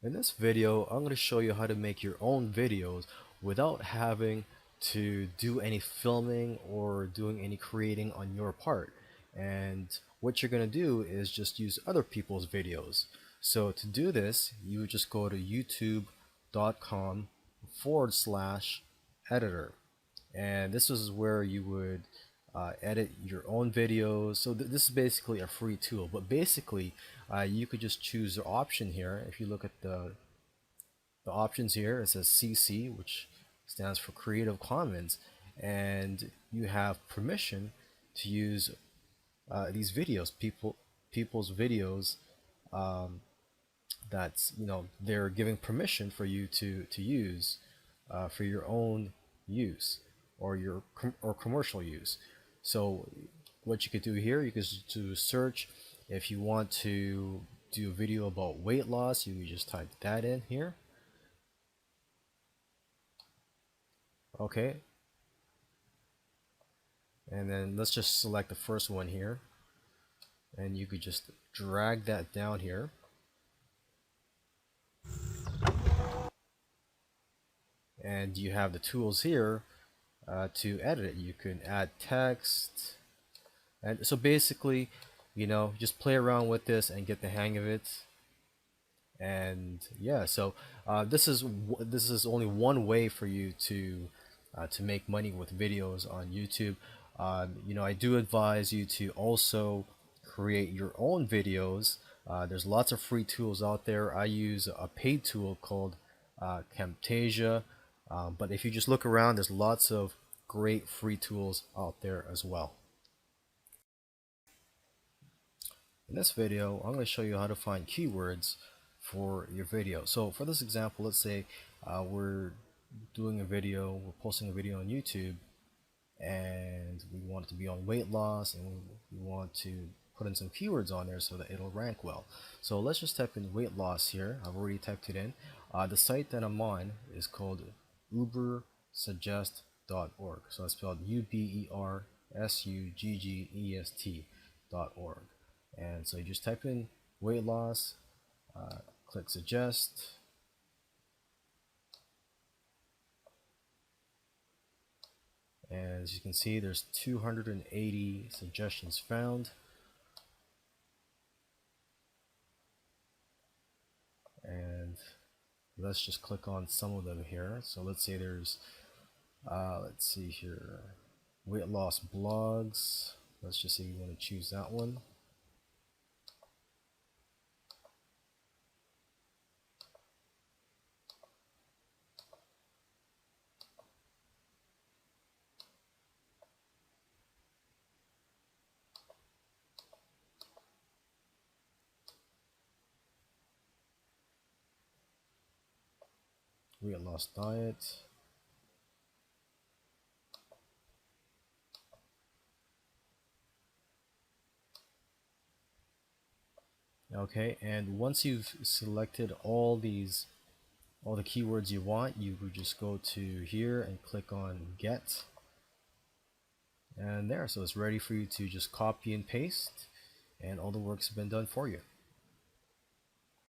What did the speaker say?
In this video, I'm going to show you how to make your own videos without having to do any filming or doing any creating on your part. And what you're going to do is just use other people's videos. So to do this, you would just go to youtube.com/editor. And this is where you would edit your own videos. So this is basically a free tool, but basically you could just choose the option here. If you look at the options here, it says CC, which stands for Creative Commons, and you have permission to use these videos, people's videos, um, that's, they're giving permission for you to use for your own use or or commercial use. So what you could do here, you could do search. If you want to do a video about weight loss, you could just type that in here. Okay, and then let's just select the first one here, and you could just drag that down here. And you have the tools here to edit it. You can add text, and so basically, just play around with this and get the hang of it. And yeah, so this is only one way for you to make money with videos on YouTube. I do advise you to also create your own videos. There's lots of free tools out there. I use a paid tool called Camtasia, but if you just look around, there's lots of great free tools out there as well. In this video, I'm going to show you how to find keywords for your video. So for this example, let's say we're we're posting a video on YouTube, and we want it to be on weight loss, and we want to put in some keywords on there so that it'll rank well. So let's just type in weight loss here. I've already typed it in. The site that I'm on is called ubersuggest.org. So it's spelled ubersuggest.org. And so you just type in weight loss, click suggest, and as you can see, there's 280 suggestions found. And let's just click on some of them here. So let's say there's let's see here, weight loss blogs. Let's just say we want to choose that one. Weight loss diet. Okay, and once you've selected all the keywords you want, you would just go to here and click on get, and there, so it's ready for you to just copy and paste, and all the work's been done for you.